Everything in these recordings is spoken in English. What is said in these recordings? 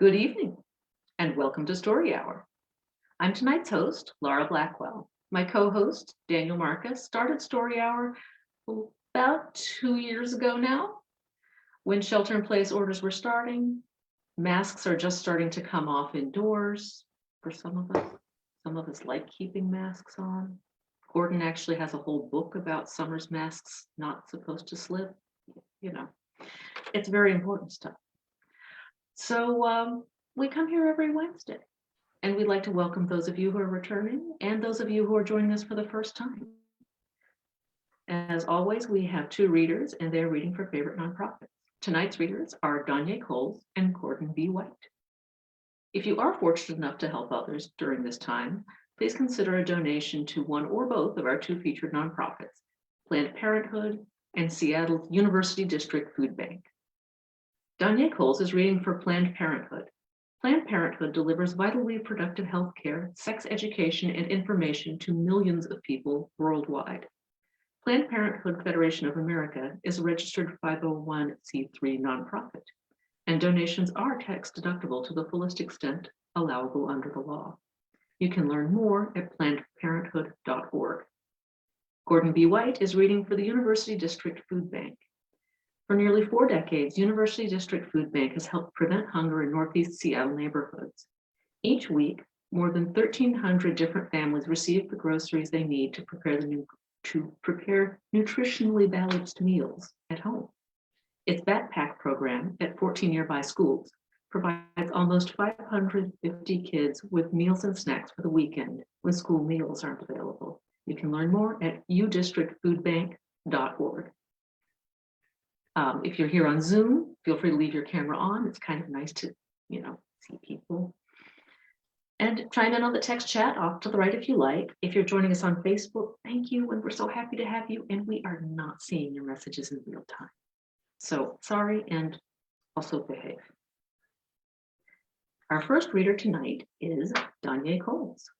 Good evening, and welcome to Story Hour. I'm tonight's host, Laura Blackwell. My co-host, Daniel Marcus, started Story Hour about 2 years ago now, when shelter-in-place orders were starting. Masks are just starting to come off indoors for some of us. Some of us like keeping masks on. Gordon actually has a whole book about summer's masks not supposed to slip. You know, it's very important stuff. So we come here every Wednesday, and we'd like to welcome those of you who are returning and those of you who are joining us for the first time. As always, we have two readers, and they're reading for favorite nonprofits. Tonight's readers are Donyae Coles and Gordon B. White. If you are fortunate enough to help others during this time, please consider a donation to one or both of our two featured nonprofits, Planned Parenthood and Seattle University District Food Bank. Donyae Coles is reading for Planned Parenthood. Planned Parenthood delivers vitally productive health care, sex education, and information to millions of people worldwide. Planned Parenthood Federation of America is a registered 501c3 nonprofit, and donations are tax deductible to the fullest extent allowable under the law. You can learn more at plannedparenthood.org. Gordon B. White is reading for the University District Food Bank. For nearly 4 decades, University District Food Bank has helped prevent hunger in Northeast Seattle neighborhoods. Each week, more than 1,300 different families receive the groceries they need to prepare nutritionally balanced meals at home. Its backpack program at 14 nearby schools provides almost 550 kids with meals and snacks for the weekend when school meals aren't available. You can learn more at udistrictfoodbank.org. If you're here on Zoom, feel free to leave your camera on. It's kind of nice to, see people. And chime in on the text chat off to the right if you like. If you're joining us on Facebook, thank you, and we're so happy to have you. And we are not seeing your messages in real time. So sorry, and also behave. Our first reader tonight is Donyae Coles.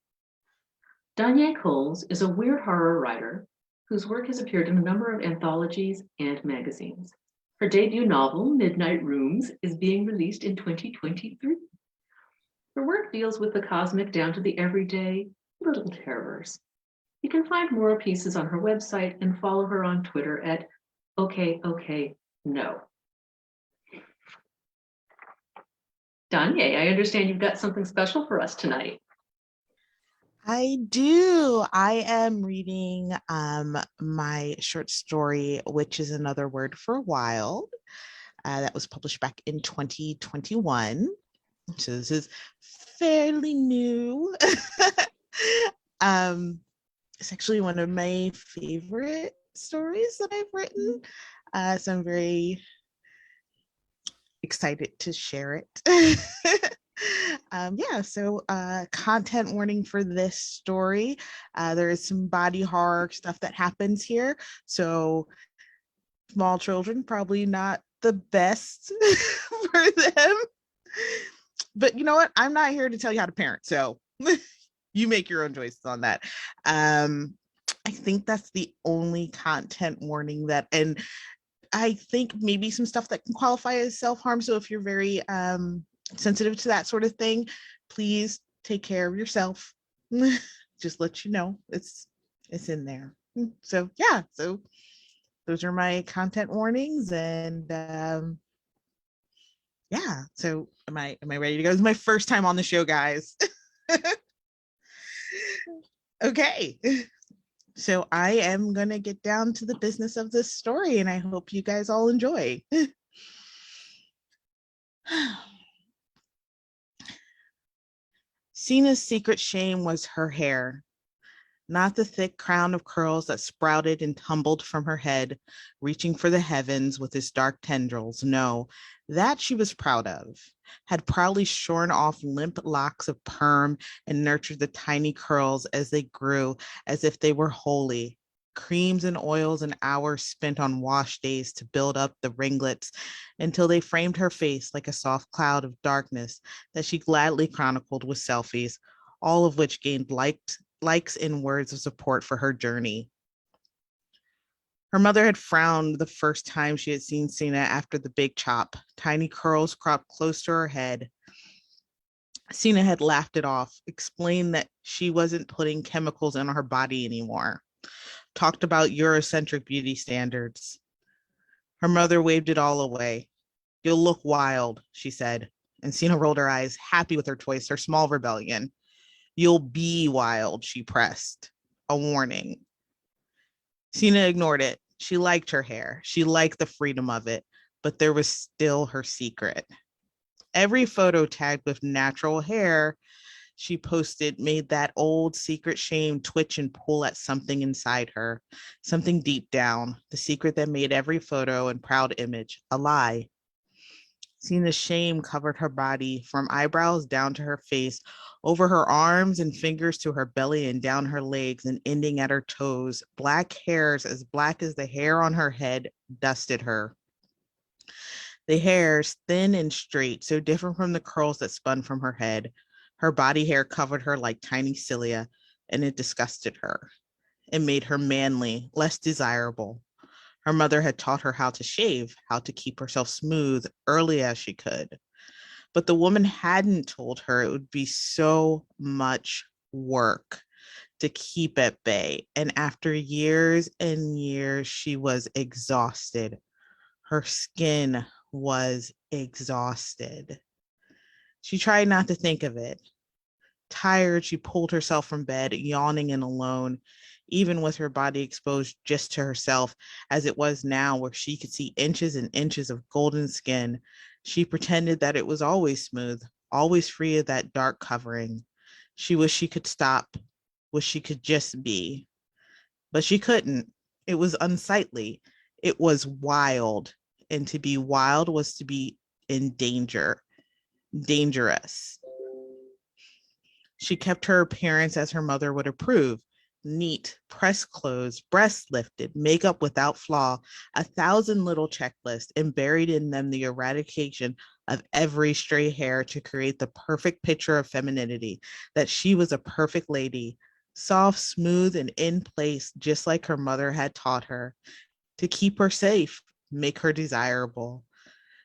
Donyae Coles is a weird horror writer whose work has appeared in a number of anthologies and magazines. Her debut novel, Midnight Rooms, is being released in 2023. Her work deals with the cosmic down to the everyday little terrors. You can find more pieces on her website and follow her on Twitter at OKOKNO. Donyae, I understand you've got something special for us tonight. I do. I am reading my short story, which is another word for wild, that was published back in 2021. So this is fairly new. It's actually one of my favorite stories that I've written. So I'm very excited to share it. So content warning for this story. There is some body horror stuff that happens here. So small children, probably not the best for them. But you know what? I'm not here to tell you how to parent. So you make your own choices on that. I think that's the only content warning that, and I think maybe some stuff that can qualify as self-harm. So if you're very sensitive to that sort of thing, please take care of yourself. Just let you know it's in there. So yeah, so those are my content warnings, and so am I ready to go? This is my first time on the show, guys. Okay. So I am going to get down to the business of this story, and I hope you guys all enjoy. Sina's secret shame was her hair, not the thick crown of curls that sprouted and tumbled from her head, reaching for the heavens with its dark tendrils. No, that she was proud of, had proudly shorn off limp locks of perm and nurtured the tiny curls as they grew, as if they were holy. Creams and oils and hours spent on wash days to build up the ringlets until they framed her face like a soft cloud of darkness that she gladly chronicled with selfies, all of which gained likes and words of support for her journey. Her mother had frowned the first time she had seen Sina after the big chop, tiny curls cropped close to her head. Sina had laughed it off, explained that she wasn't putting chemicals in her body anymore, talked about Eurocentric beauty standards. Her mother waved it all away. You'll look wild, she said. And Sina rolled her eyes, happy with her choice, her small rebellion. You'll be wild, she pressed. A warning. Sina ignored it. She liked her hair. She liked the freedom of it, but there was still her secret. Every photo tagged with natural hair she posted made that old secret shame twitch and pull at something inside her, something deep down, the secret that made every photo and proud image a lie. Seeing the shame covered her body from eyebrows down to her face, over her arms and fingers to her belly and down her legs and ending at her toes. Black hairs as black as the hair on her head dusted her. The hairs, thin and straight, so different from the curls that spun from her head. Her body hair covered her like tiny cilia, and it disgusted her. It made her manly, less desirable. Her mother had taught her how to shave, how to keep herself smooth early as she could. But the woman hadn't told her it would be so much work to keep at bay. And after years and years, she was exhausted. Her skin was exhausted. She tried not to think of it. Tired, she pulled herself from bed, yawning and alone, even with her body exposed just to herself, as it was now, where she could see inches and inches of golden skin. She pretended that it was always smooth, always free of that dark covering. She wished she could stop, wished she could just be. But she couldn't. It was unsightly. It was wild. And to be wild was to be in danger, dangerous. She kept her appearance as her mother would approve: neat, pressed clothes, breasts lifted, makeup without flaw, 1,000 little checklists, and buried in them the eradication of every stray hair to create the perfect picture of femininity, that she was a perfect lady, soft, smooth, and in place, just like her mother had taught her, to keep her safe, make her desirable.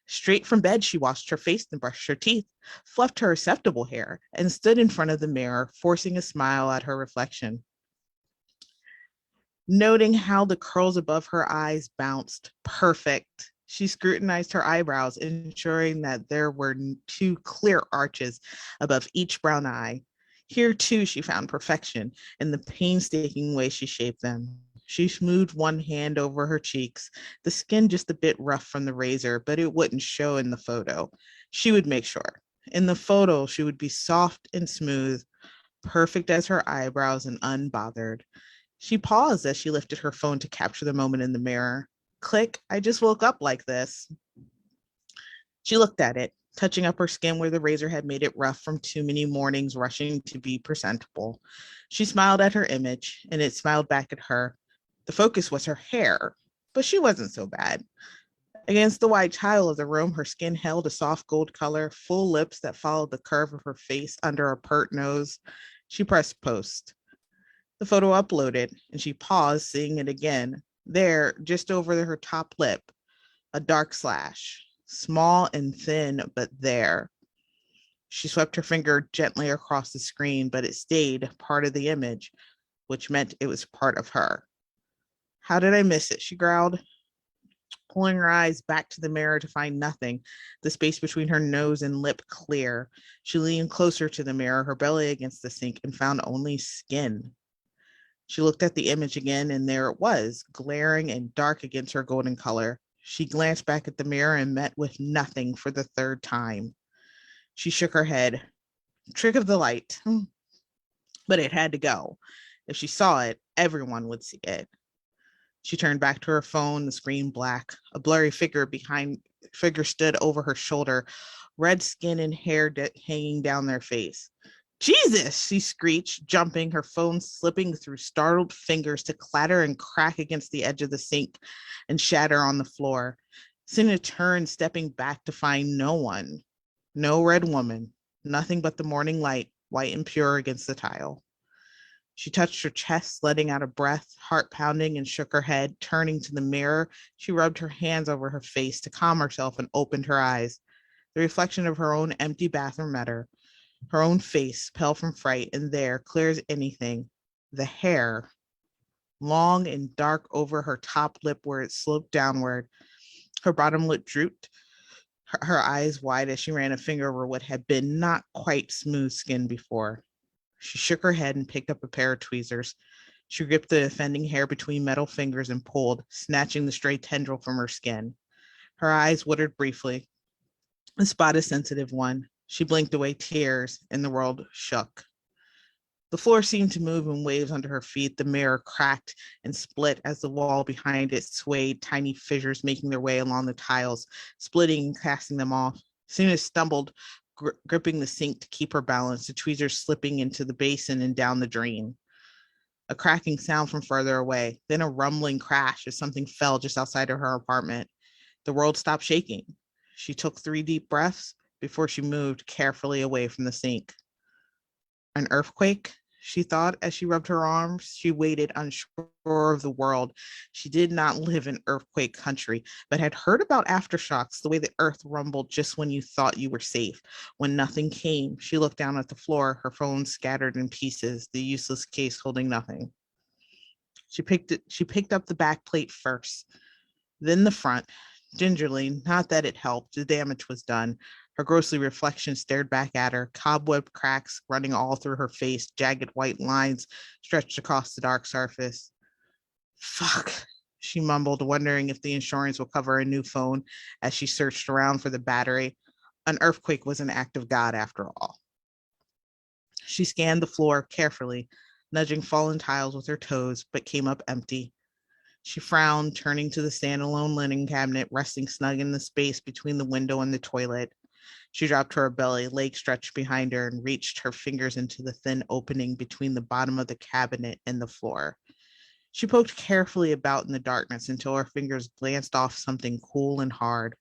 Straight from bed, she washed her face and brushed her teeth, fluffed her acceptable hair, and stood in front of the mirror, forcing a smile at her reflection. Noting how the curls above her eyes bounced, perfect. She scrutinized her eyebrows, ensuring that there were two clear arches above each brown eye. Here, too, she found perfection in the painstaking way she shaped them. She smoothed one hand over her cheeks, the skin just a bit rough from the razor, but it wouldn't show in the photo. She would make sure. In the photo, she would be soft and smooth, perfect as her eyebrows and unbothered. She paused as she lifted her phone to capture the moment in the mirror. Click, I just woke up like this. She looked at it, touching up her skin where the razor had made it rough from too many mornings rushing to be presentable. She smiled at her image, and it smiled back at her. The focus was her hair, but she wasn't so bad. Against the white tile of the room, her skin held a soft gold color, full lips that followed the curve of her face under a pert nose. She pressed post. The photo uploaded, and she paused, seeing it again. There, just over her top lip, a dark slash, small and thin, but there. She swept her finger gently across the screen, but it stayed part of the image, which meant it was part of her. How did I miss it? She growled, pulling her eyes back to the mirror to find nothing, the space between her nose and lip clear. She leaned closer to the mirror, her belly against the sink, and found only skin. She looked at the image again, and there it was, glaring and dark against her golden color. She glanced back at the mirror and met with nothing for the third time. She shook her head. Trick of the light. But it had to go. If she saw it, everyone would see it. She turned back to her phone, the screen black. A blurry figure stood over her shoulder, red skin and hair hanging down their face. Jesus, she screeched, jumping, her phone slipping through startled fingers to clatter and crack against the edge of the sink and shatter on the floor. Cinna turned, stepping back to find no one. No red woman, nothing but the morning light, white and pure against the tile. She touched her chest, letting out a breath, heart pounding, and shook her head. Turning to the mirror, she rubbed her hands over her face to calm herself and opened her eyes. The reflection of her own empty bathroom met her. Her own face, pale from fright, and there, clear as anything, the hair, long and dark over her top lip where it sloped downward. Her bottom lip drooped, her eyes wide as she ran a finger over what had been not quite smooth skin before. She shook her head and picked up a pair of tweezers. She gripped the offending hair between metal fingers and pulled, snatching the stray tendril from her skin. Her eyes watered briefly, a spot a sensitive one. She blinked away tears, and the world shook. The floor seemed to move in waves under her feet. The mirror cracked and split as the wall behind it swayed, tiny fissures making their way along the tiles, splitting and casting them off. Suna stumbled, gripping the sink to keep her balance, the tweezers slipping into the basin and down the drain. A cracking sound from further away, then a rumbling crash as something fell just outside of her apartment. The world stopped shaking. She took 3 deep breaths before she moved carefully away from the sink. An earthquake, she thought as she rubbed her arms. She waited, unsure of the world. She did not live in earthquake country, but had heard about aftershocks, the way the earth rumbled just when you thought you were safe. When nothing came, she looked down at the floor, her phone scattered in pieces, the useless case holding nothing. She picked up the back plate first, then the front. Gingerly, not that it helped, the damage was done. Her ghostly reflection stared back at her, cobweb cracks running all through her face, jagged white lines stretched across the dark surface. Fuck, she mumbled, wondering if the insurance will cover a new phone as she searched around for the battery. An earthquake was an act of God after all. She scanned the floor carefully, nudging fallen tiles with her toes, but came up empty. She frowned, turning to the standalone linen cabinet resting snug in the space between the window and the toilet. She dropped to her belly, legs stretched behind her, and reached her fingers into the thin opening between the bottom of the cabinet and the floor. She poked carefully about in the darkness until her fingers glanced off something cool and hard.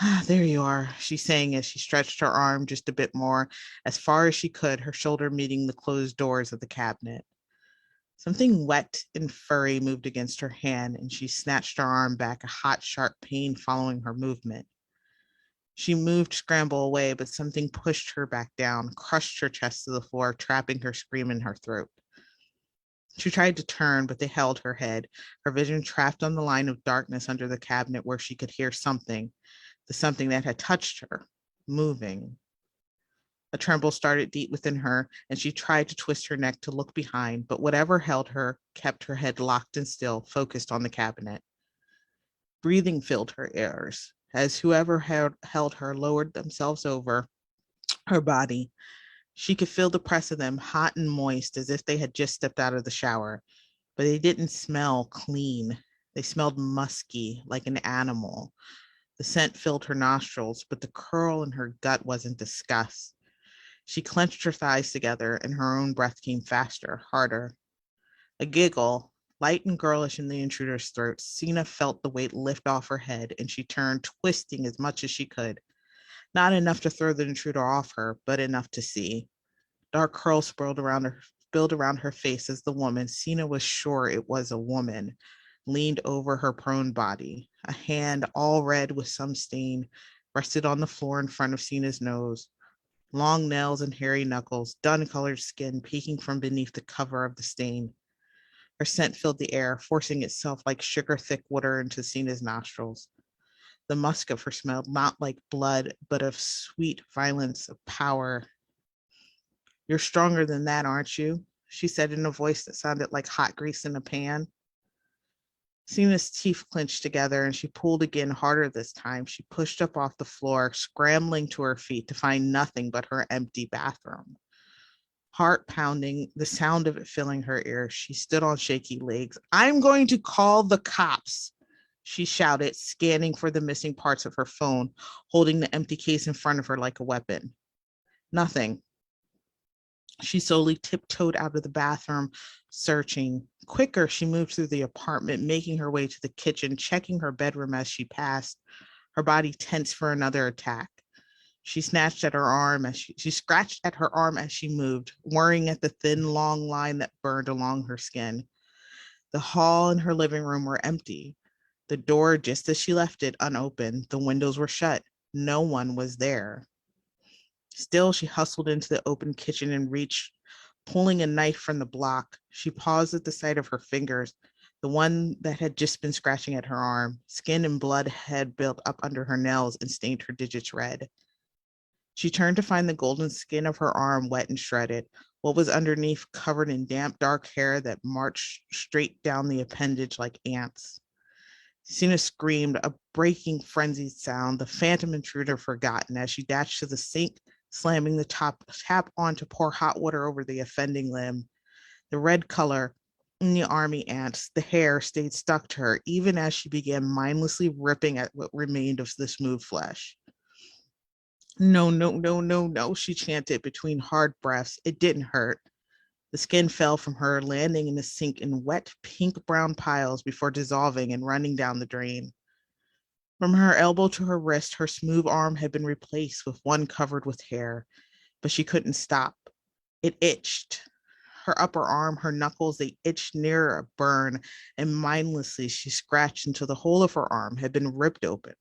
Ah, there you are, she sang as she stretched her arm just a bit more, as far as she could, her shoulder meeting the closed doors of the cabinet. Something wet and furry moved against her hand, and she snatched her arm back, a hot, sharp pain following her movement. She moved to scramble away, but something pushed her back down, crushed her chest to the floor, trapping her scream in her throat. She tried to turn, but they held her head, her vision trapped on the line of darkness under the cabinet where she could hear something, the something that had touched her, moving. A tremble started deep within her, and she tried to twist her neck to look behind, but whatever held her kept her head locked and still, focused on the cabinet. Breathing filled her ears as whoever held her lowered themselves over her body. She could feel the press of them, hot and moist, as if they had just stepped out of the shower. But they didn't smell clean. They smelled musky, like an animal. The scent filled her nostrils, but the curl in her gut wasn't disgust. She clenched her thighs together, and her own breath came faster, harder. A giggle, light and girlish in the intruder's throat. Sina felt the weight lift off her head, and she turned, twisting as much as she could. Not enough to throw the intruder off her, but enough to see. Dark curls spilled around her face as the woman, Sina was sure it was a woman, leaned over her prone body. A hand, all red with some stain, rested on the floor in front of Sina's nose. Long nails and hairy knuckles, dun-colored skin peeking from beneath the cover of the stain. Her scent filled the air, forcing itself like sugar-thick water into Sina's nostrils. The musk of her smelled not like blood, but of sweet violence, of power. "You're stronger than that, aren't you?" she said in a voice that sounded like hot grease in a pan. Sina's teeth clenched together, and she pulled again, harder this time. She pushed up off the floor, scrambling to her feet to find nothing but her empty bathroom. Heart pounding, the sound of it filling her ears, she stood on shaky legs. "I'm going to call the cops," she shouted, scanning for the missing parts of her phone, holding the empty case in front of her like a weapon. Nothing. She slowly tiptoed out of the bathroom, searching. Quicker, she moved through the apartment, making her way to the kitchen, checking her bedroom as she passed, her body tense for another attack. She snatched at her arm as she scratched at her arm as she moved, worrying at the thin, long line that burned along her skin. The hall and her living room were empty. The door, just as she left it, unopened. The windows were shut. No one was there. Still, she hustled into the open kitchen and reached, pulling a knife from the block. She paused at the sight of her fingers, the one that had just been scratching at her arm. Skin and blood had built up under her nails and stained her digits red. She turned to find the golden skin of her arm wet and shredded. What was underneath covered in damp, dark hair that marched straight down the appendage like ants. Sina screamed, a breaking, frenzied sound, the phantom intruder forgotten as she dashed to the sink, slamming the tap on to pour hot water over the offending limb. The red color in the army ants, the hair stayed stuck to her, even as she began mindlessly ripping at what remained of the smooth flesh. No, no, no, no, no, she chanted between hard breaths. It didn't hurt. The skin fell from her, landing in the sink in wet, pink brown piles before dissolving and running down the drain. From her elbow to her wrist, her smooth arm had been replaced with one covered with hair, but she couldn't stop. It itched. Her upper arm, her knuckles, they itched near a burn, and mindlessly she scratched until the whole of her arm had been ripped open,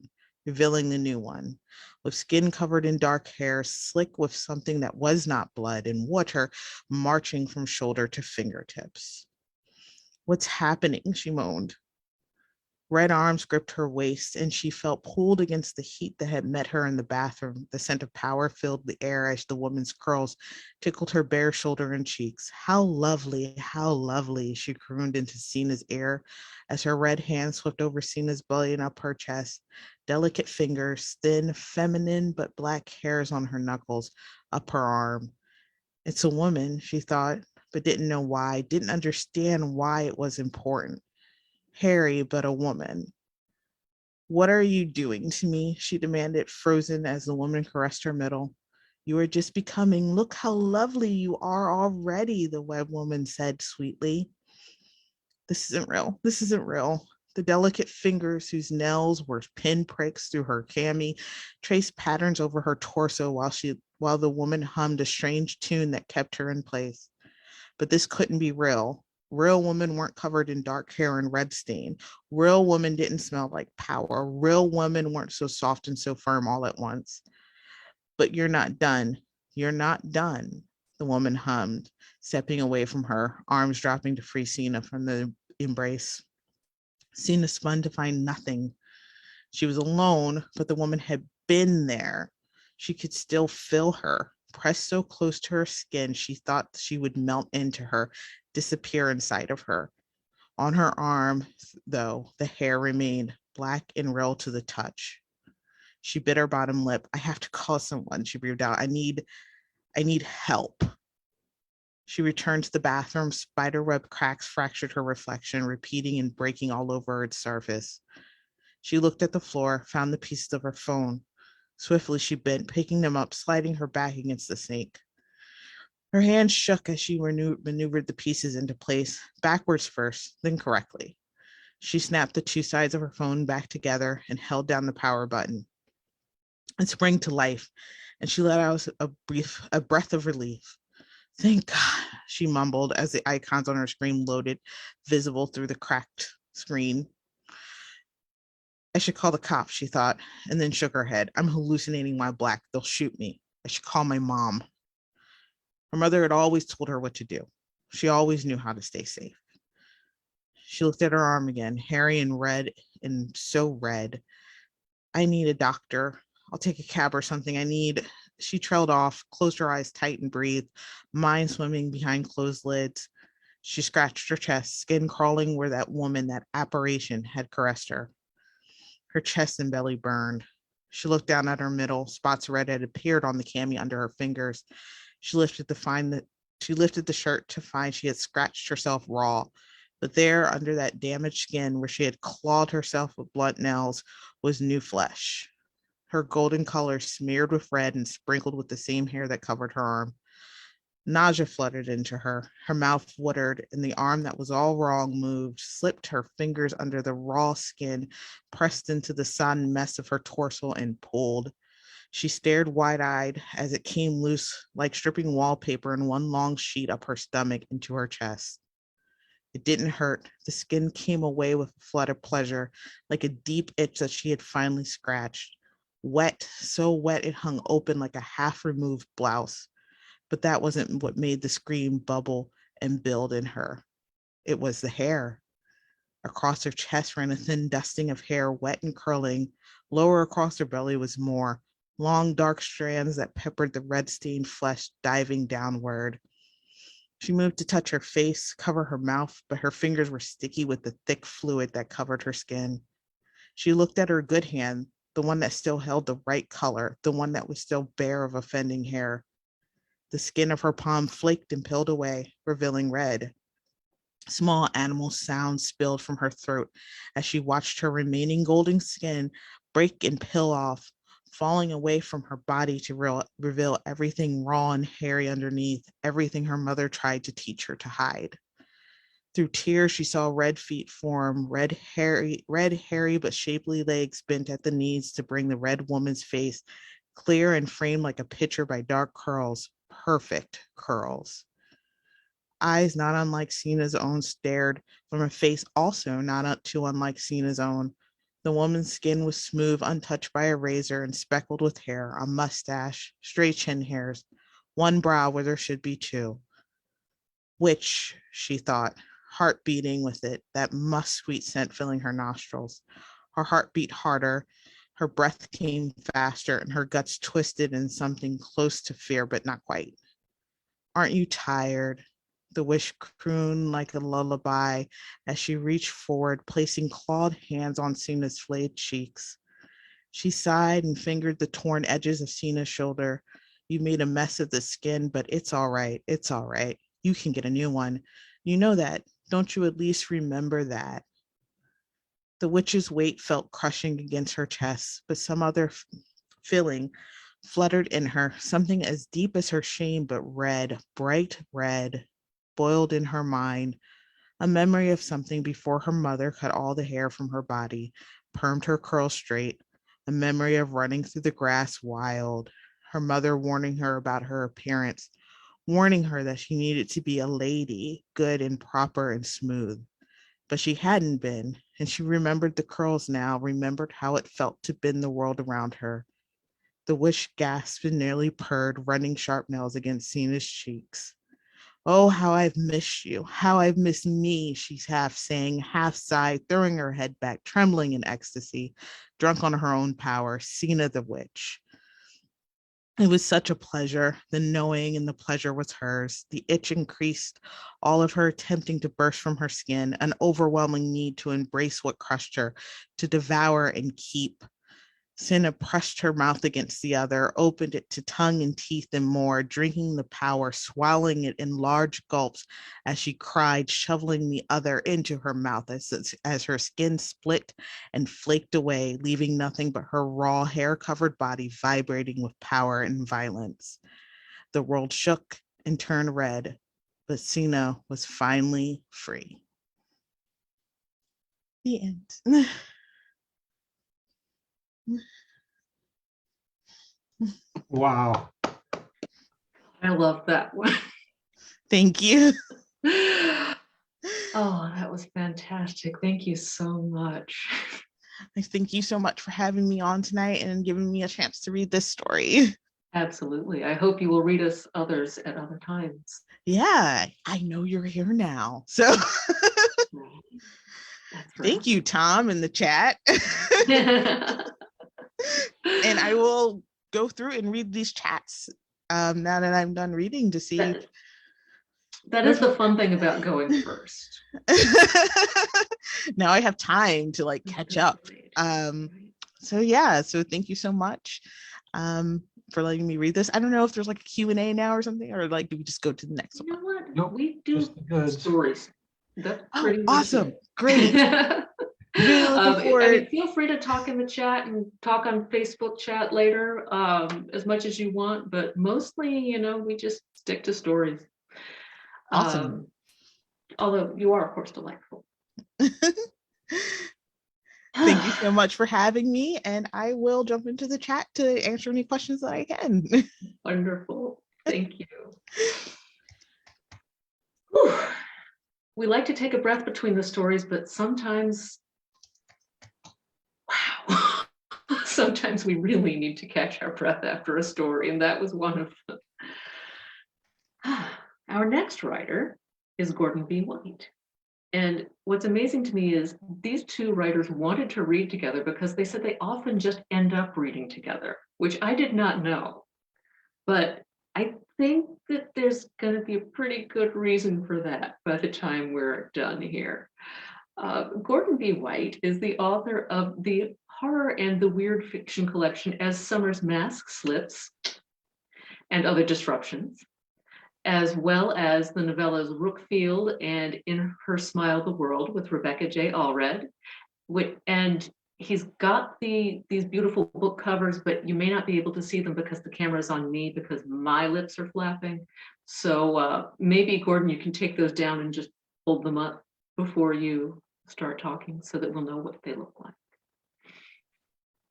revealing the new one, with skin covered in dark hair, slick with something that was not blood, and water marching from shoulder to fingertips. What's happening? She moaned. Red arms gripped her waist, and she felt pulled against the heat that had met her in the bathroom. The scent of power filled the air as the woman's curls tickled her bare shoulder and cheeks. How lovely, she crooned into Sina's ear as her red hand swept over Sina's belly and up her chest. Delicate fingers, thin, feminine, but black hairs on her knuckles, up her arm. It's a woman, she thought, but didn't know why, didn't understand why it was important. Harry, but a woman. What are you doing to me? She demanded, frozen as the woman caressed her middle. You are just becoming. Look how lovely you are already, the web woman said sweetly. This isn't real. This isn't real. The delicate fingers, whose nails were pinpricks through her cami, traced patterns over her torso while the woman hummed a strange tune that kept her in place. But this couldn't be real. Real women weren't covered in dark hair and red stain. Real women didn't smell like power. Real women weren't so soft and so firm all at once. But you're not done. You're not done, the woman hummed, stepping away from her, arms dropping to free Sina from the embrace. Sina spun to find nothing. She was alone, but the woman had been there. She could still feel her. Pressed so close to her skin, she thought she would melt into her, disappear inside of her. On her arm, though, the hair remained black and real to the touch. She bit her bottom lip. I have to call someone, she breathed out. I need help. She returned to the bathroom. Spiderweb cracks fractured her reflection, repeating and breaking all over its surface. She looked at the floor, found the pieces of her phone. Swiftly she bent, picking them up, sliding her back against the sink. Her hands shook as she maneuvered the pieces into place, backwards first, then correctly. She snapped the two sides of her phone back together and held down the power button. It sprang to life, and she let out a breath of relief. Thank God, she mumbled as the icons on her screen loaded, visible through the cracked screen. I should call the cops, she thought, and then shook her head. I'm hallucinating while black. They'll shoot me. I should call my mom. Her mother had always told her what to do. She always knew how to stay safe. She looked at her arm again, hairy and red, and so red. I need a doctor. I'll take a cab or something. She trailed off, closed her eyes tight and breathed, mind swimming behind closed lids. She scratched her chest, skin crawling where that woman, that apparition, had caressed her. Her chest and belly burned. She looked down at her middle. Spots of red had appeared on the cami under her fingers. She lifted the shirt to find she had scratched herself raw. But there, under that damaged skin where she had clawed herself with blunt nails, was new flesh. Her golden color smeared with red and sprinkled with the same hair that covered her arm. Nausea flooded into her. Her mouth watered, and the arm that was all wrong moved, slipped her fingers under the raw skin, pressed into the sodden mess of her torso, and pulled. She stared wide-eyed as it came loose like stripping wallpaper in one long sheet up her stomach into her chest. It didn't hurt. The skin came away with a flood of pleasure, like a deep itch that she had finally scratched. wet, so wet it hung open like a half-removed blouse. But that wasn't what made the scream bubble and build in her. It was the hair. Across her chest ran a thin dusting of hair, wet and curling. Lower across her belly was more, long dark strands that peppered the red-stained flesh diving downward. She moved to touch her face, cover her mouth, but her fingers were sticky with the thick fluid that covered her skin. She looked at her good hand, the one that still held the right color, the one that was still bare of offending hair. The skin of her palm flaked and peeled away, revealing red. Small animal sounds spilled from her throat as she watched her remaining golden skin break and peel off, falling away from her body to reveal everything raw and hairy underneath, everything her mother tried to teach her to hide. Through tears, she saw red feet form, hairy but shapely legs bent at the knees to bring the red woman's face clear and framed like a picture by dark curls, perfect curls. Eyes not unlike Sina's own stared from a face also not too unlike Sina's own. The woman's skin was smooth, untouched by a razor, and speckled with hair, a mustache, straight chin hairs, one brow where there should be two. Which, she thought, heart beating with it, that musk sweet scent filling her nostrils. Her heart beat harder, her breath came faster, and her guts twisted in something close to fear, but not quite. Aren't you tired? The wish crooned like a lullaby as she reached forward, placing clawed hands on Sina's flayed cheeks. She sighed and fingered the torn edges of Sina's shoulder. You made a mess of the skin, but it's all right. It's all right. You can get a new one. You know that. Don't you at least remember that? The witch's weight felt crushing against her chest, but some other feeling fluttered in her, something as deep as her shame, but red, bright red, boiled in her mind, a memory of something before her mother cut all the hair from her body, permed her curls straight, a memory of running through the grass wild, her mother warning her about her appearance, warning her that she needed to be a lady, good and proper and smooth. But she hadn't been, and she remembered the curls now, remembered how it felt to bend the world around her. The wish gasped and nearly purred, running sharp nails against Sina's cheeks. Oh, how I've missed you, how I've missed me, she's half saying, half sighed, throwing her head back, trembling in ecstasy, drunk on her own power, Sina the witch. It was such a pleasure. The knowing and the pleasure was hers. The itch increased, all of her attempting to burst from her skin, an overwhelming need to embrace what crushed her, to devour and keep. Cinna pressed her mouth against the other, opened it to tongue and teeth and more, drinking the power, swallowing it in large gulps as she cried, shoveling the other into her mouth as her skin split and flaked away, leaving nothing but her raw, hair-covered body vibrating with power and violence. The world shook and turned red, but Cinna was finally free. The end. Wow. I love that one. Thank you. Oh, that was fantastic. Thank you so much. Thank you so much for having me on tonight and giving me a chance to read this story. Absolutely. I hope you will read us others at other times. Yeah, I know you're here now. So That's thank you, Tom, in the chat. And I will go through and read these chats now that I'm done reading to see. That is the fun thing about going first. Now I have time to like catch up. So yeah, so thank you so much for letting me read this. I don't know if there's like a Q&A now or something, or like do we just go to the next You one? know what? Nope, We do just the goods. stories. That's Oh, pretty awesome. much Great. Really looking forward. I mean, feel free to talk in the chat and talk on Facebook chat later as much as you want, but mostly, you know, we just stick to stories. Awesome. Although you are, of course, delightful. Thank you so much for having me, and I will jump into the chat to answer any questions that I can. Wonderful. Thank you. Whew. We like to take a breath between the stories, but sometimes, wow, sometimes sometimes we really need to catch our breath after a story, and that was one of them. Our next writer is Gordon B. White. And what's amazing to me is these two writers wanted to read together because they said they often just end up reading together, which I did not know. But I think that there's going to be a pretty good reason for that by the time we're done here. Gordon B. White is the author of the horror and the weird fiction collection As Summer's Mask Slips and Other Disruptions, as well as the novellas Rookfield and In Her Smile the World with Rebecca J. Allred. And he's got these beautiful book covers, but you may not be able to see them because the camera's on me because my lips are flapping. So maybe, Gordon, you can take those down and just hold them up before you start talking so that we'll know what they look like.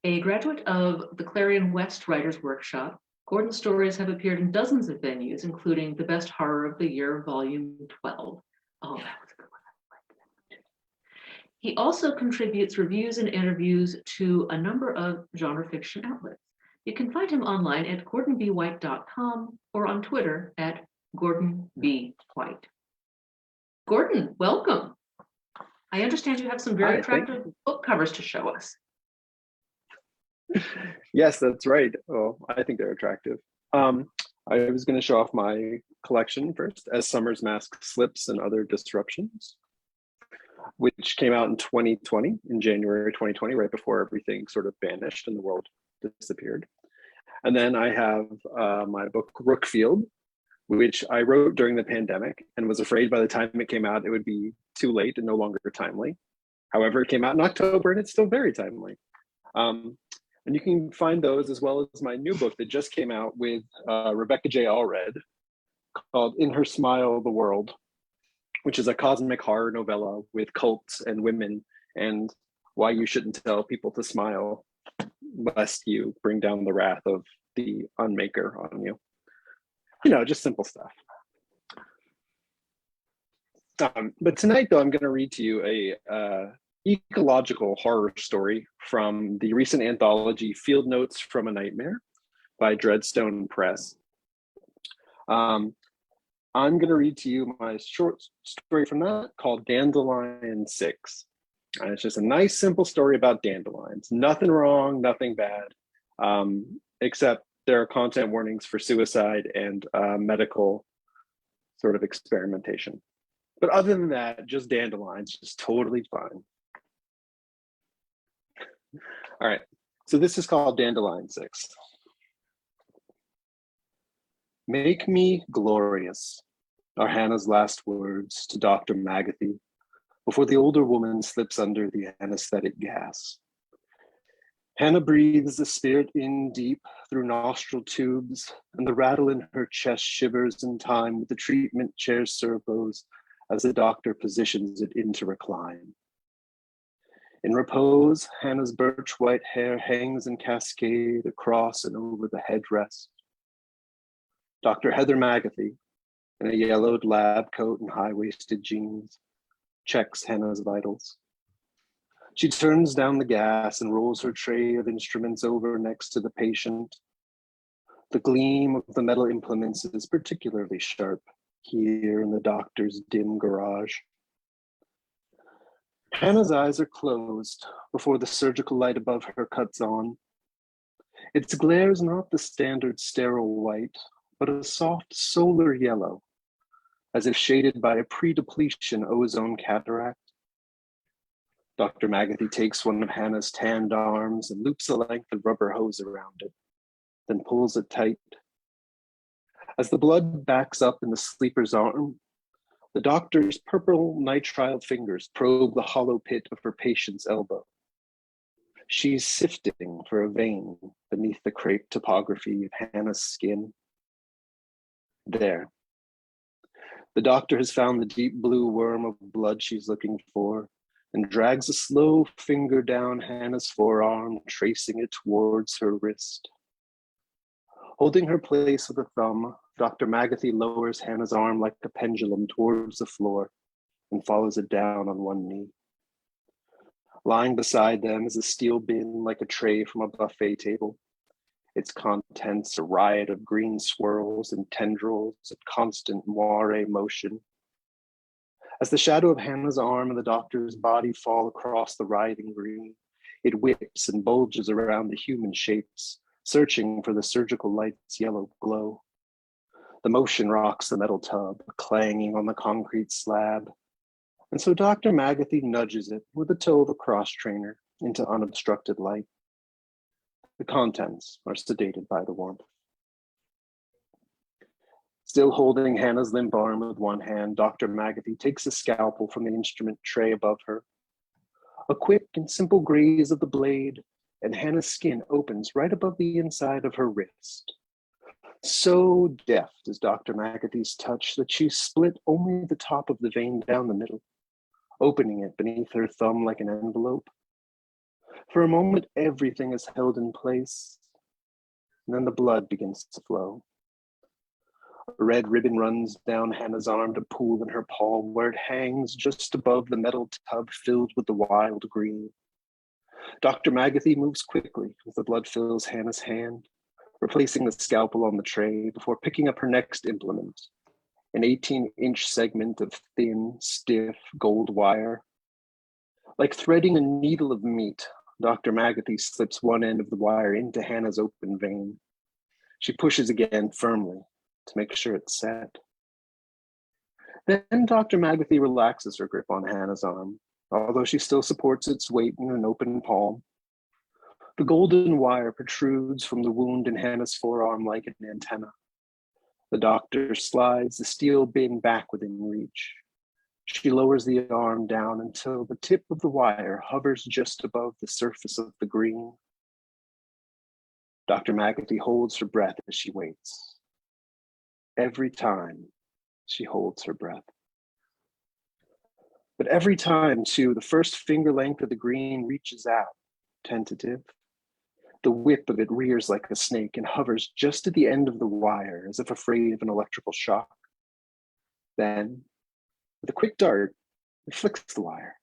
A graduate of the Clarion West Writers Workshop, Gordon's stories have appeared in dozens of venues, including The Best Horror of the Year, Volume 12. Oh, that was a good one. He also contributes reviews and interviews to a number of genre fiction outlets. You can find him online at gordonbwhite.com or on Twitter at GordonBWhite. Gordon, welcome. I understand you have some very attractive book covers to show us. Yes, that's right. Oh, I think they're attractive. I was going to show off my collection first, As Summer's Mask Slips and Other Disruptions, which came out in 2020, in January 2020, right before everything sort of vanished and the world disappeared. And then I have my book, Rookfield, which I wrote during the pandemic and was afraid by the time it came out, it would be too late and no longer timely. However, it came out in October and it's still very timely. And you can find those as well as my new book that just came out with Rebecca J. Allred called In Her Smile the World, which is a cosmic horror novella with cults and women and why you shouldn't tell people to smile lest you bring down the wrath of the unmaker on you. You know, just simple stuff. But tonight, though, I'm going to read to you a ecological horror story from the recent anthology Field Notes from a Nightmare by Dreadstone Press. I'm going to read to you my short story from that called Dandelion 6. And it's just a nice, simple story about dandelions. Nothing wrong, nothing bad, except there are content warnings for suicide and medical sort of experimentation. But other than that, just dandelions, just totally fine. All right, so this is called Dandelion 6. Make me glorious are Hannah's last words to Dr. Magathy before the older woman slips under the anesthetic gas. Hannah breathes the spirit in deep through nostril tubes, and the rattle in her chest shivers in time with the treatment chair's servos as the doctor positions it into recline. In repose, Hannah's birch white hair hangs in cascade across and over the headrest. Dr. Heather Magathy, in a yellowed lab coat and high-waisted jeans, checks Hannah's vitals. She turns down the gas and rolls her tray of instruments over next to the patient. The gleam of the metal implements is particularly sharp here in the doctor's dim garage. Hannah's eyes are closed before the surgical light above her cuts on. Its glare is not the standard sterile white, but a soft solar yellow, as if shaded by a pre-depletion ozone cataract. Dr. Magathy takes one of Hannah's tanned arms and loops a length of rubber hose around it, then pulls it tight. As the blood backs up in the sleeper's arm, the doctor's purple nitrile fingers probe the hollow pit of her patient's elbow. She's sifting for a vein beneath the crepe topography of Hannah's skin. There. The doctor has found the deep blue worm of blood she's looking for and drags a slow finger down Hannah's forearm, tracing it towards her wrist. Holding her place with a thumb, Dr. Magathy lowers Hannah's arm like a pendulum towards the floor and follows it down on one knee. Lying beside them is a steel bin like a tray from a buffet table. Its contents a riot of green swirls and tendrils at constant moire motion. As the shadow of Hannah's arm and the doctor's body fall across the writhing green, it whips and bulges around the human shapes, searching for the surgical light's yellow glow. The motion rocks the metal tub, clanging on the concrete slab. And so Dr. Magathy nudges it with the toe of a cross trainer into unobstructed light. The contents are sedated by the warmth. Still holding Hannah's limp arm with one hand, Dr. Magathy takes a scalpel from the instrument tray above her. A quick and simple graze of the blade, and Hannah's skin opens right above the inside of her wrist. So deft is Dr. Magathy's touch that she split only the top of the vein down the middle, opening it beneath her thumb like an envelope. For a moment, everything is held in place, and then the blood begins to flow. A red ribbon runs down Hannah's arm to pool in her palm, where it hangs just above the metal tub filled with the wild green. Dr. Magathy moves quickly as the blood fills Hannah's hand, replacing the scalpel on the tray before picking up her next implement, an 18-inch segment of thin, stiff gold wire. Like threading a needle of meat, Dr. Magathy slips one end of the wire into Hannah's open vein. She pushes again firmly to make sure it's set. Then Dr. Magathy relaxes her grip on Hannah's arm, although she still supports its weight in an open palm. The golden wire protrudes from the wound in Hannah's forearm like an antenna. The doctor slides the steel bin back within reach. She lowers the arm down until the tip of the wire hovers just above the surface of the green. Dr. Magathy holds her breath as she waits. Every time she holds her breath. But every time, too, the first finger length of the green reaches out, tentative. The whip of it rears like a snake and hovers just at the end of the wire, as if afraid of an electrical shock. Then, with a quick dart, it flicks the wire.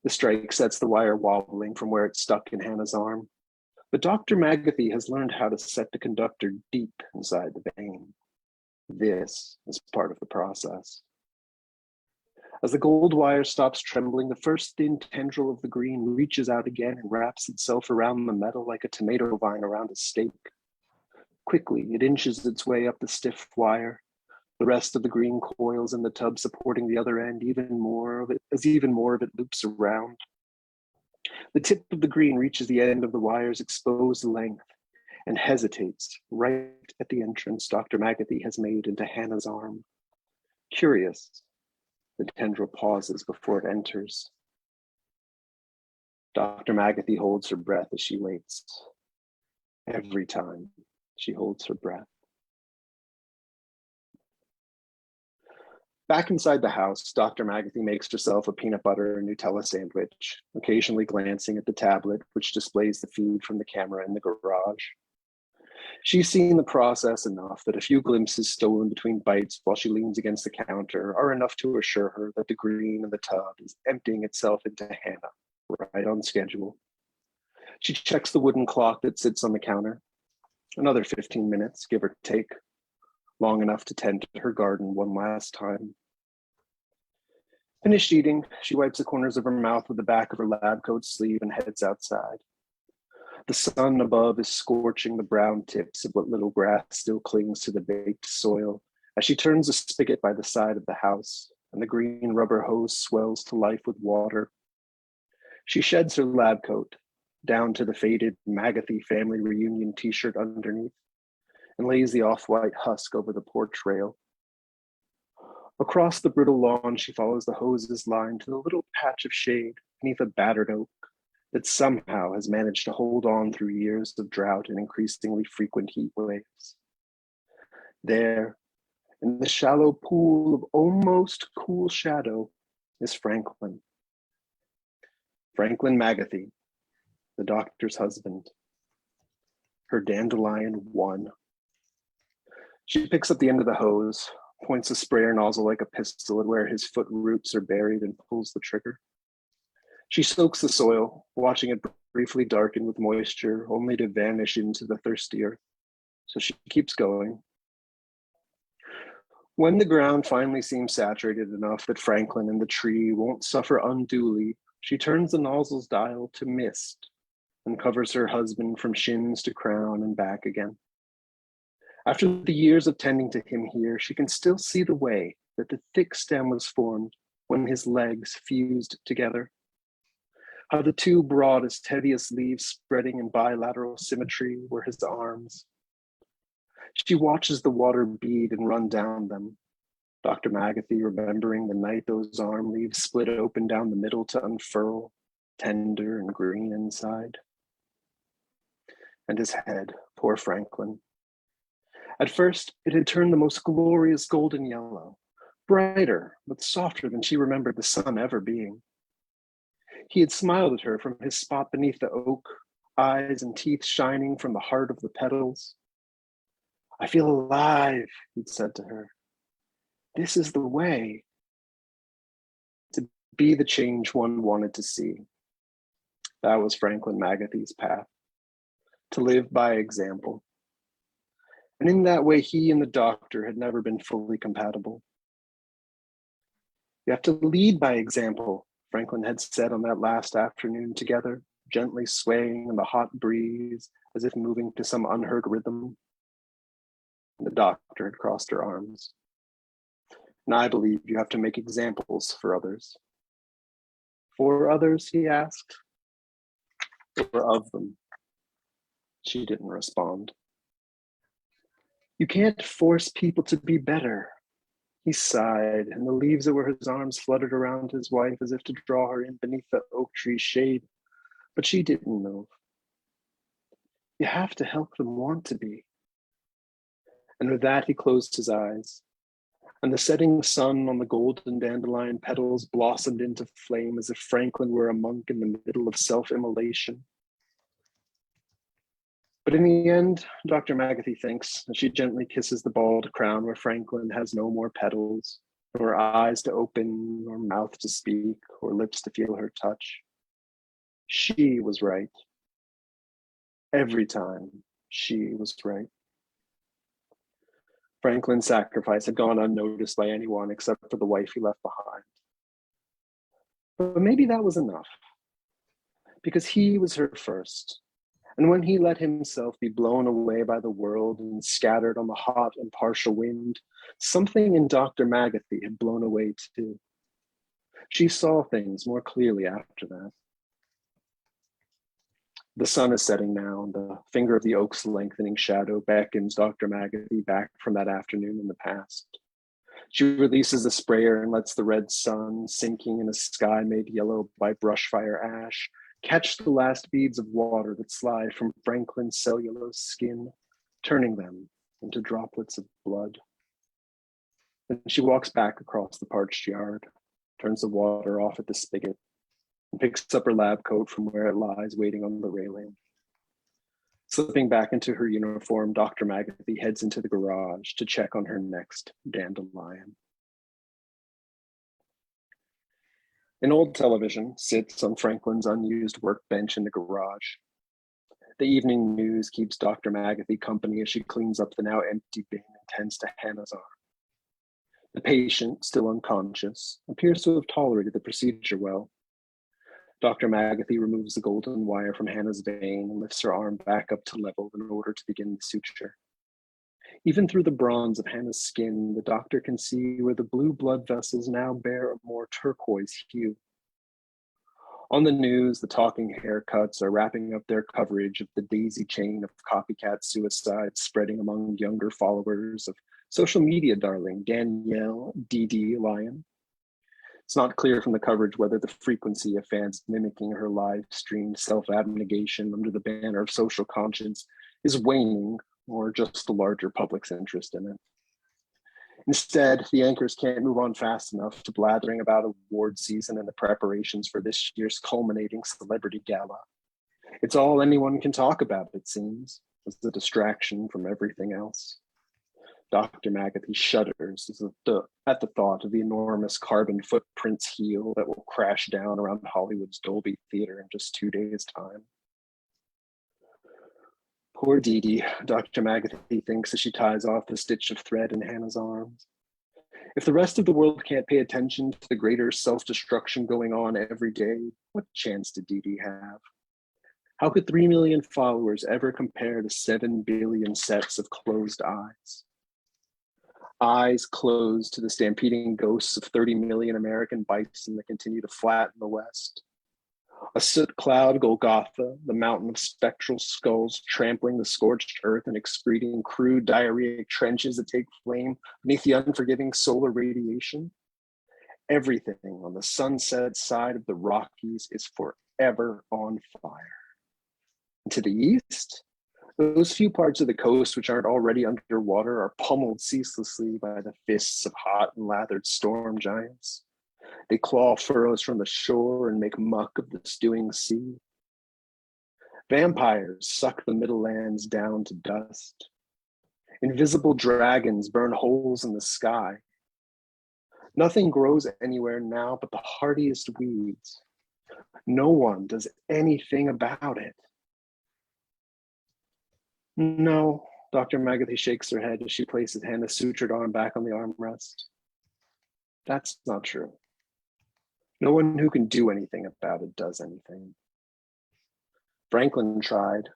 The strike sets the wire wobbling from where it's stuck in Hannah's arm. But Dr. Magathy has learned how to set the conductor deep inside the vein. This is part of the process. As the gold wire stops trembling, the first thin tendril of the green reaches out again and wraps itself around the metal like a tomato vine around a steak. Quickly, it inches its way up the stiff wire. The rest of the green coils in the tub supporting the other end, even more of it loops around. The tip of the green reaches the end of the wire's exposed length and hesitates right at the entrance Dr. Magathy has made into Hannah's arm. Curious, the tendril pauses before it enters. Dr. Magathy holds her breath as she waits. Every time she holds her breath. Back inside the house, Dr. Magathy makes herself a peanut butter and Nutella sandwich, occasionally glancing at the tablet, which displays the feed from the camera in the garage. She's seen the process enough that a few glimpses stolen between bites while she leans against the counter are enough to assure her that the green in the tub is emptying itself into Hannah, right on schedule. She checks the wooden clock that sits on the counter. Another 15 minutes, give or take, long enough to tend to her garden one last time. Finished eating, she wipes the corners of her mouth with the back of her lab coat sleeve and heads outside. The sun above is scorching the brown tips of what little grass still clings to the baked soil as she turns a spigot by the side of the house and the green rubber hose swells to life with water. She sheds her lab coat down to the faded Magathy family reunion t-shirt underneath and lays the off-white husk over the porch rail. Across the brittle lawn, she follows the hoses line to the little patch of shade beneath a battered oak that somehow has managed to hold on through years of drought and increasingly frequent heat waves. There, in the shallow pool of almost cool shadow, is Franklin. Franklin Magathy, the doctor's husband. Her Dandelion 1. She picks up the end of the hose, points a sprayer nozzle like a pistol at where his foot roots are buried and pulls the trigger. She soaks the soil, watching it briefly darken with moisture, only to vanish into the thirsty earth. So she keeps going. When the ground finally seems saturated enough that Franklin and the tree won't suffer unduly, she turns the nozzle's dial to mist and covers her husband from shins to crown and back again. After the years of tending to him here, she can still see the way that the thick stem was formed when his legs fused together. How the two broadest, heaviest leaves spreading in bilateral symmetry were his arms. She watches the water bead and run down them, Dr. Magathy remembering the night those arm leaves split open down the middle to unfurl, tender and green inside. And his head, poor Franklin. At first, it had turned the most glorious golden yellow, brighter but softer than she remembered the sun ever being. He had smiled at her from his spot beneath the oak, eyes and teeth shining from the heart of the petals. "I feel alive," he'd said to her. "This is the way." To be the change one wanted to see. That was Franklin Magathy's path, to live by example. And in that way, he and the doctor had never been fully compatible. "You have to lead by example," Franklin had said on that last afternoon together, gently swaying in the hot breeze as if moving to some unheard rhythm. And the doctor had crossed her arms. "And I believe you have to make examples for others." "For others?" he asked. "Or of them?" She didn't respond. "You can't force people to be better." He sighed, and the leaves that were his arms fluttered around his wife as if to draw her in beneath the oak tree's shade, but she didn't move. "You have to help them want to be." And with that, he closed his eyes, and the setting sun on the golden dandelion petals blossomed into flame as if Franklin were a monk in the middle of self-immolation. But in the end, Dr. Magathy thinks, as she gently kisses the bald crown where Franklin has no more petals, nor eyes to open, nor mouth to speak, or lips to feel her touch. She was right. Every time, she was right. Franklin's sacrifice had gone unnoticed by anyone except for the wife he left behind. But maybe that was enough, because he was her first. And when he let himself be blown away by the world and scattered on the hot and partial wind, something in Dr. Magathy had blown away too. She saw things more clearly after that. The sun is setting now, and the finger of the oak's lengthening shadow beckons Dr. Magathy back from that afternoon in the past. She releases the sprayer and lets the red sun, sinking in a sky made yellow by brush fire ash, catch the last beads of water that slide from Franklin's cellulose skin, turning them into droplets of blood. Then she walks back across the parched yard, turns the water off at the spigot, and picks up her lab coat from where it lies waiting on the railing. Slipping back into her uniform, Dr. Magathy heads into the garage to check on her next dandelion. An old television sits on Franklin's unused workbench in the garage. The evening news keeps Dr. Magathy company as she cleans up the now empty bin and tends to Hannah's arm. The patient, still unconscious, appears to have tolerated the procedure well. Dr. Magathy removes the golden wire from Hannah's vein and lifts her arm back up to level in order to begin the suture. Even through the bronze of Hannah's skin, the doctor can see where the blue blood vessels now bear a more turquoise hue. On the news, the talking haircuts are wrapping up their coverage of the daisy chain of copycat suicides spreading among younger followers of social media darling Danielle D.D. Lyon. It's not clear from the coverage whether the frequency of fans mimicking her live-streamed self-abnegation under the banner of social conscience is waning or just the larger public's interest in it. Instead, the anchors can't move on fast enough to blathering about award season and the preparations for this year's culminating celebrity gala. It's all anyone can talk about, it seems, as a distraction from everything else. Dr. McAtee shudders at the thought of the enormous carbon footprints heel that will crash down around Hollywood's Dolby Theater in just 2 days' time. Poor Dee Dee, Dr. McAtee thinks as she ties off the stitch of thread in Hannah's arms. If the rest of the world can't pay attention to the greater self-destruction going on every day, what chance did Dee Dee have? How could 3 million followers ever compare to 7 billion sets of closed eyes? Eyes closed to the stampeding ghosts of 30 million American bison that continue to flatten the West. A soot cloud Golgotha, the mountain of spectral skulls trampling the scorched earth and excreting crude diarrheic trenches that take flame beneath the unforgiving solar radiation. Everything on the sunset side of the Rockies is forever on fire. And to the east, those few parts of the coast which aren't already underwater are pummeled ceaselessly by the fists of hot and lathered storm giants. They claw furrows from the shore and make muck of the stewing sea. Vampires suck the middle lands down to dust. Invisible dragons burn holes in the sky. Nothing grows anywhere now but the hardiest weeds. No one does anything about it. No, Dr. McAtee shakes her head as she places Hannah's sutured arm back on the armrest. That's not true. No one who can do anything about it does anything. Franklin tried,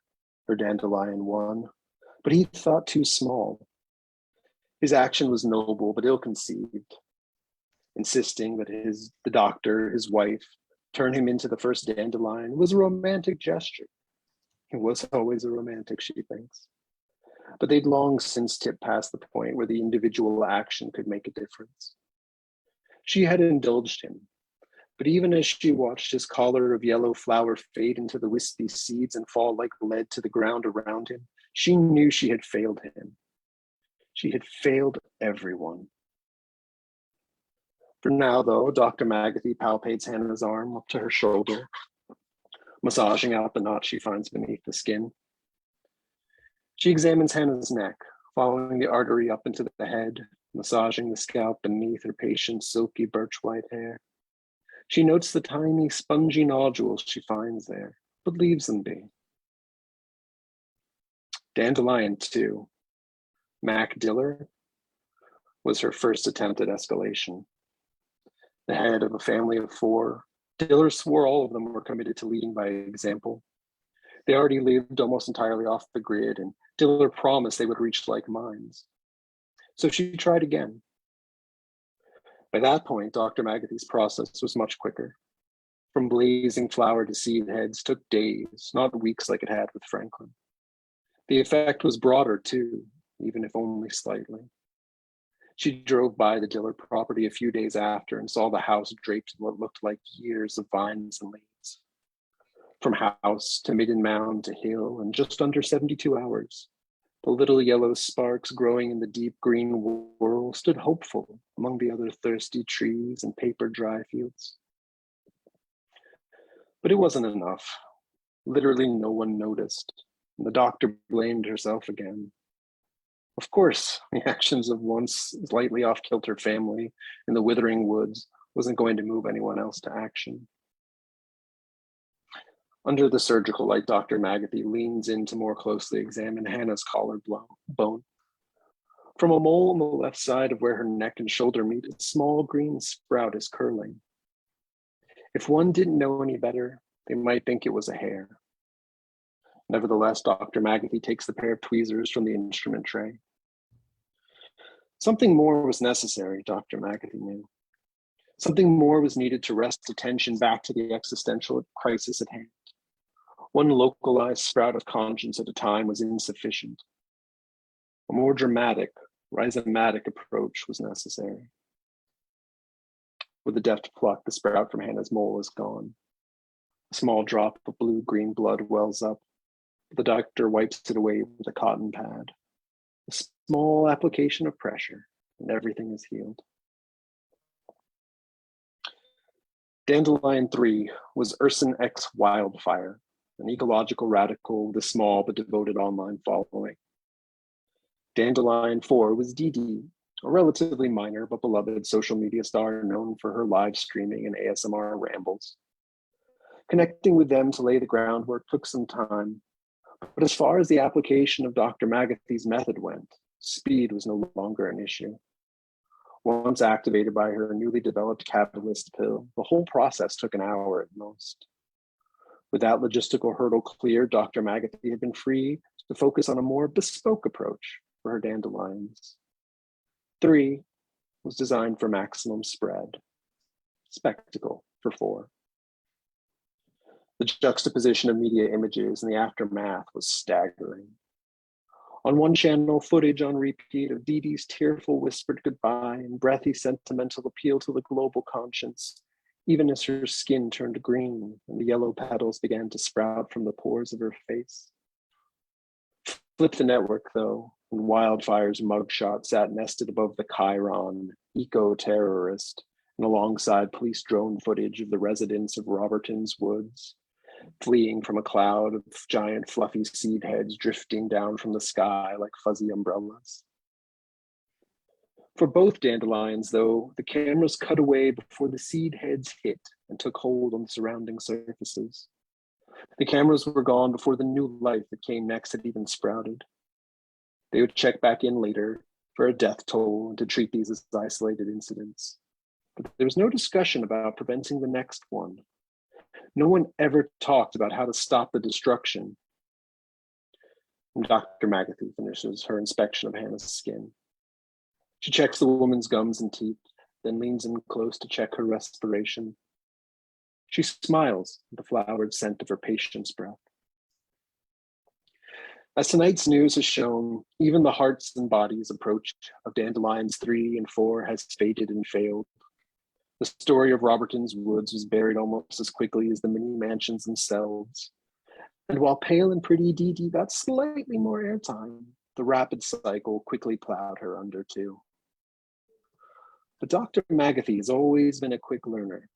her Dandelion won, but he thought too small. His action was noble but ill-conceived, insisting that the doctor, his wife, turn him into the first Dandelion was a romantic gesture. It was always a romantic, she thinks. But they'd long since tipped past the point where the individual action could make a difference. She had indulged him, but even as she watched his collar of yellow flower fade into the wispy seeds and fall like lead to the ground around him, she knew she had failed him. She had failed everyone. For now, though, Dr. McAtee palpates Hannah's arm up to her shoulder, massaging out the knot she finds beneath the skin. She examines Hannah's neck, following the artery up into the head, massaging the scalp beneath her patient's silky birch white hair. She notes the tiny, spongy nodules she finds there, but leaves them be. Dandelion 2, Mac Diller, was her first attempt at escalation. The head of a family of 4, Diller swore all of them were committed to leading by example. They already lived almost entirely off the grid, and Diller promised they would reach like minds. So she tried again. By that point, Dr. McAtee's process was much quicker. From blazing flower to seed heads took days, not weeks like it had with Franklin. The effect was broader too, even if only slightly. She drove by the Diller property a few days after and saw the house draped in what looked like years of vines and leaves. From house to midden mound to hill in just under 72 hours, the little yellow sparks growing in the deep green whirl stood hopeful among the other thirsty trees and paper dry fields. But it wasn't enough. Literally no one noticed, and the doctor blamed herself again. Of course, the actions of once slightly off-kilter family in the withering woods wasn't going to move anyone else to action. Under the surgical light, Dr. McAtee leans in to more closely examine Hannah's collarbone. From a mole on the left side of where her neck and shoulder meet, a small green sprout is curling. If one didn't know any better, they might think it was a hair. Nevertheless, Dr. McAtee takes the pair of tweezers from the instrument tray. Something more was necessary, Dr. McAtee knew. Something more was needed to wrest attention back to the existential crisis at hand. One localized sprout of conscience at a time was insufficient. A more dramatic, rhizomatic approach was necessary. With a deft pluck, the sprout from Hannah's mole is gone. A small drop of blue-green blood wells up. The doctor wipes it away with a cotton pad. A small application of pressure, and everything is healed. Dandelion 3 was Urson X Wildfire, an ecological radical with a small but devoted online following. Dandelion 4 was Dee Dee, a relatively minor but beloved social media star known for her live streaming and ASMR rambles. Connecting with them to lay the groundwork took some time, but as far as the application of Dr. Magathy's method went, speed was no longer an issue. Once activated by her newly developed catalyst pill, the whole process took an hour at most. With that logistical hurdle cleared, Dr. Magathy had been free to focus on a more bespoke approach for her dandelions. 3 was designed for maximum spread. Spectacle for 4. The juxtaposition of media images and the aftermath was staggering. On one channel, footage on repeat of Dee Dee's tearful whispered goodbye and breathy sentimental appeal to the global conscience, even as her skin turned green and the yellow petals began to sprout from the pores of her face. Flip the network, though, and Wildfire's mugshot sat nested above the Chiron, eco-terrorist, and alongside police drone footage of the residents of Roberton's Woods, fleeing from a cloud of giant fluffy seed heads drifting down from the sky like fuzzy umbrellas. For both dandelions, though, the cameras cut away before the seed heads hit and took hold on the surrounding surfaces. The cameras were gone before the new life that came next had even sprouted. They would check back in later for a death toll and to treat these as isolated incidents. But there was no discussion about preventing the next one. No one ever talked about how to stop the destruction. And Dr. Magathy finishes her inspection of Hannah's skin. She checks the woman's gums and teeth, then leans in close to check her respiration. She smiles at the flowered scent of her patient's breath. As tonight's news has shown, even the hearts and bodies approach of Dandelions 3 and 4 has faded and failed. The story of Roberton's Woods was buried almost as quickly as the mini mansions themselves. And while pale and pretty Dee Dee got slightly more airtime, the rapid cycle quickly plowed her under too. But Dr. Magathy has always been a quick learner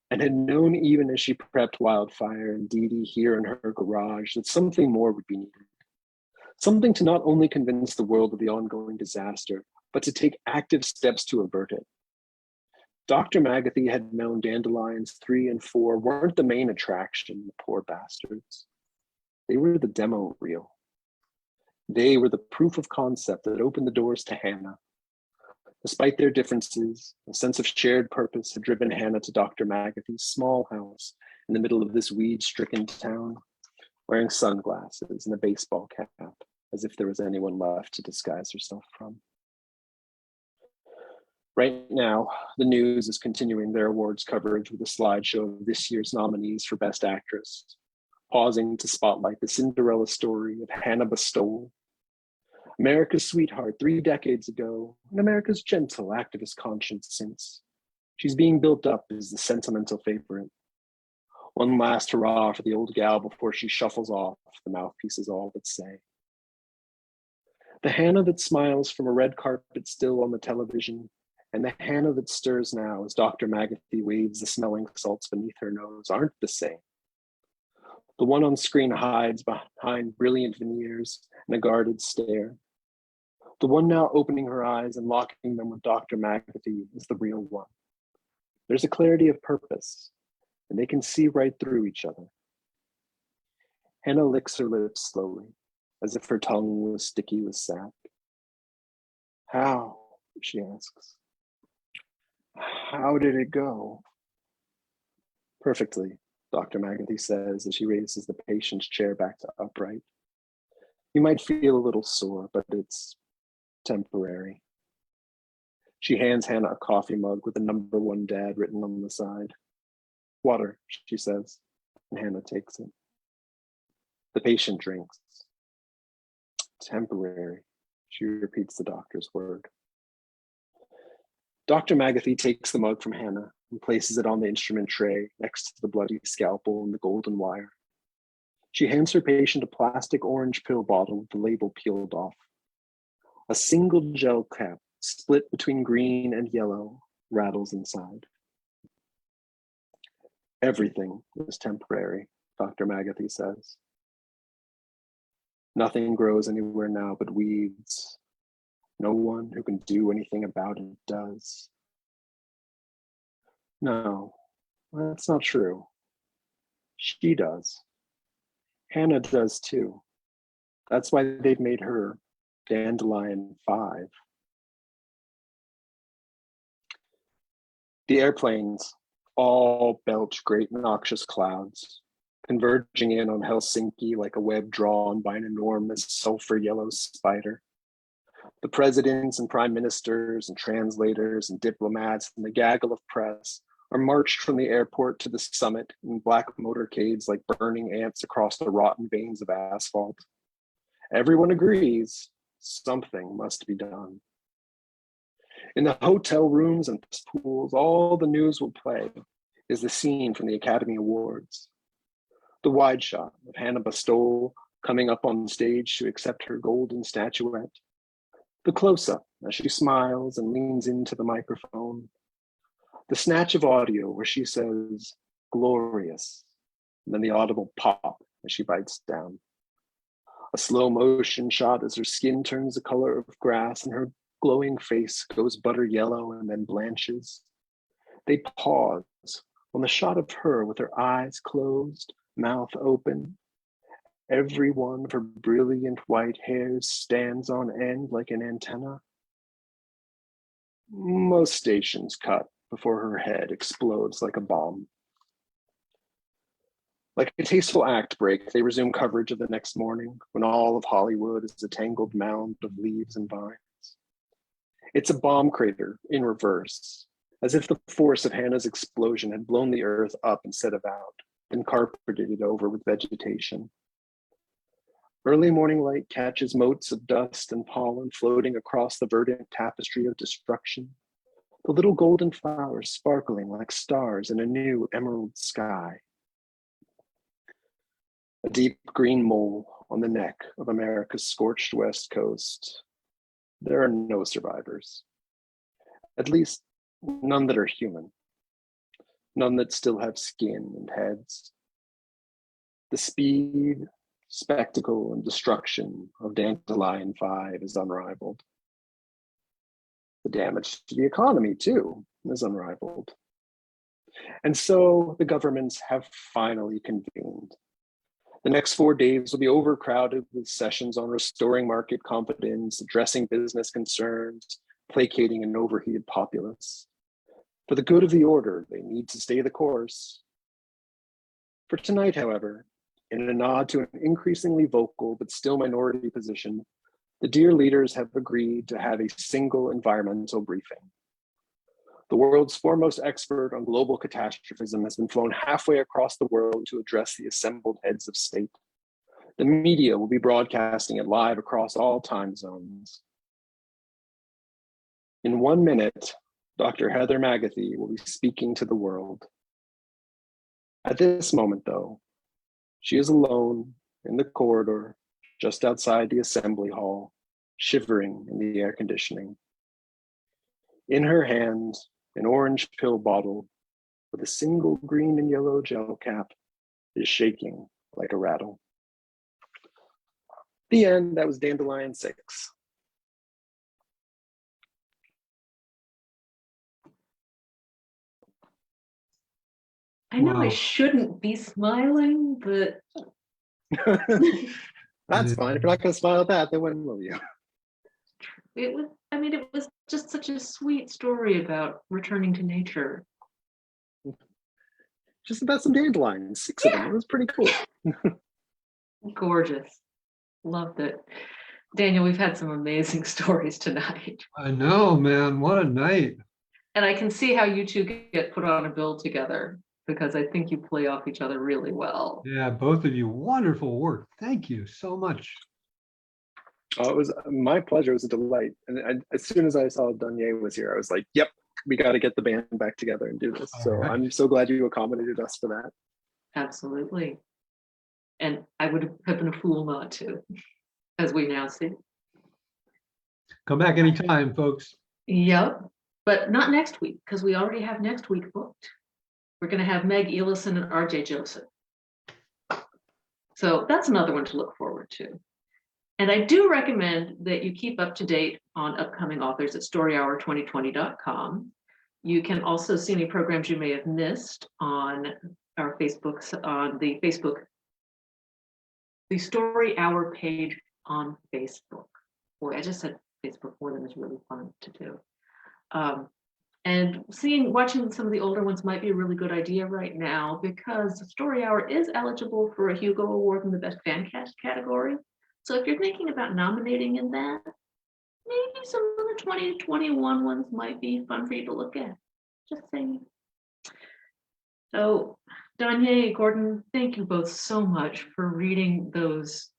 and had known even as she prepped Wildfire and Dee Dee here in her garage that something more would be needed. Something to not only convince the world of the ongoing disaster, but to take active steps to avert it. Dr. Magathy had known Dandelions 3 and 4 weren't the main attraction, the poor bastards. They were the demo reel. They were the proof of concept that opened the doors to Hannah. Despite their differences, a sense of shared purpose had driven Hannah to Dr. Magathy's small house in the middle of this weed-stricken town, wearing sunglasses and a baseball cap, as if there was anyone left to disguise herself from. Right now, the news is continuing their awards coverage with a slideshow of this year's nominees for Best Actress, pausing to spotlight the Cinderella story of Hannah Bestowal, America's sweetheart 3 decades ago, and America's gentle activist conscience since. She's being built up as the sentimental favorite. One last hurrah for the old gal before she shuffles off, the mouthpiece is all but say. The Hannah that smiles from a red carpet still on the television, and the Hannah that stirs now as Dr. Magathy waves the smelling salts beneath her nose aren't the same. The one on screen hides behind brilliant veneers and a guarded stare. The one now opening her eyes and locking them with Dr. Magathy is the real one. There's a clarity of purpose, and they can see right through each other. Hannah licks her lips slowly, as if her tongue was sticky with sap. How? She asks. How did it go? Perfectly, Dr. Magathy says as she raises the patient's chair back to upright. You might feel a little sore, but it's temporary. She hands Hannah a coffee mug with the number 1 dad written on the side. Water, she says, and Hannah takes it. The patient drinks. Temporary, she repeats the doctor's word. Dr. Magathy takes the mug from Hannah and places it on the instrument tray next to the bloody scalpel and the golden wire. She hands her patient a plastic orange pill bottle with the label peeled off. A single gel cap, split between green and yellow, rattles inside. Everything is temporary, Dr. Magathy says. Nothing grows anywhere now but weeds, No one who can do anything about it does. No, that's not true. She does. Hannah does too. That's why they've made her Dandelion 5. The airplanes all belch great noxious clouds, converging in on Helsinki like a web drawn by an enormous sulfur yellow spider. The presidents and prime ministers and translators and diplomats and the gaggle of press are marched from the airport to the summit in black motorcades like burning ants across the rotten veins of asphalt. Everyone agrees something must be done. In the hotel rooms and pools, all the news will play is the scene from the Academy Awards. The wide shot of Hannah Bastole coming up on stage to accept her golden statuette. The close-up as she smiles and leans into the microphone. The snatch of audio where she says, glorious, and then the audible pop as she bites down. A slow motion shot as her skin turns the color of grass and her glowing face goes butter yellow and then blanches. They pause on the shot of her with her eyes closed, mouth open. Every one of her brilliant white hairs stands on end like an antenna. Most stations cut before her head explodes like a bomb. Like a tasteful act break, they resume coverage of the next morning when all of Hollywood is a tangled mound of leaves and vines. It's a bomb crater in reverse, as if the force of Hannah's explosion had blown the earth up instead of out, then carpeted it over with vegetation. Early morning light catches motes of dust and pollen floating across the verdant tapestry of destruction, the little golden flowers sparkling like stars in a new emerald sky. A deep green mole on the neck of America's scorched west coast. There are no survivors. At least none that are human. None that still have skin and heads. The speed, spectacle, and destruction of Dandelion 5 is unrivaled. The damage to the economy, too, is unrivaled. And so the governments have finally convened. The next 4 days will be overcrowded with sessions on restoring market confidence, addressing business concerns, placating an overheated populace. For the good of the order, they need to stay the course. For tonight, however, in a nod to an increasingly vocal but still minority position, the dear leaders have agreed to have a single environmental briefing. The world's foremost expert on global catastrophism has been flown halfway across the world to address the assembled heads of state. The media will be broadcasting it live across all time zones. In 1 minute, Dr. Heather Magathy will be speaking to the world. At this moment, though, she is alone in the corridor just outside the assembly hall, shivering in the air conditioning. In her hand, an orange pill bottle with a single green and yellow gel cap is shaking like a rattle. The end. That was Dandelion 6. I know I Wow. shouldn't be smiling, but That's fine. If you're not going to smile at that, then when will you? it was just such a sweet story about returning to nature. Just about some dandelions, 6 of them. It was pretty cool. Gorgeous. Loved it. Daniel, we've had some amazing stories tonight. I know, man. What a night. And I can see how you two get put on a bill together because I think you play off each other really well. Yeah, both of you. Wonderful work. Thank you so much. Oh, it was my pleasure. It was a delight. And as soon as I saw Donyae was here, I was like, yep, we got to get the band back together and do this. All So right. I'm so glad you accommodated us for that. Absolutely. And I would have been a fool not to, as we now see. Come back anytime, folks. Yep. But not next week, because we already have next week booked. We're going to have Meg Elison and RJ Joseph. So that's another one to look forward to. And I do recommend that you keep up to date on upcoming authors at storyhour2020.com. You can also see any programs you may have missed on our the Story Hour page on Facebook. Boy, I just said Facebook more than is really fun to do. And watching some of the older ones might be a really good idea right now, because the Story Hour is eligible for a Hugo Award in the Best Fan Cast category. So if you're thinking about nominating in that, maybe some of the 2021 ones might be fun for you to look at. Just saying. So, Donyae, Gordon, thank you both so much for reading those,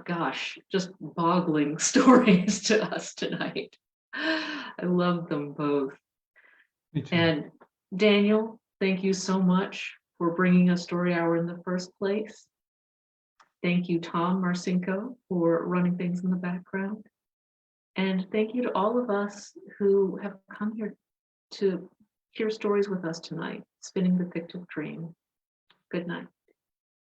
gosh, just boggling stories to us tonight. I love them both. Me too. And Daniel, thank you so much for bringing us Story Hour in the first place. Thank you, Tom Marcinko, for running things in the background. And thank you to all of us who have come here to hear stories with us tonight, spinning the fictive dream. Good night.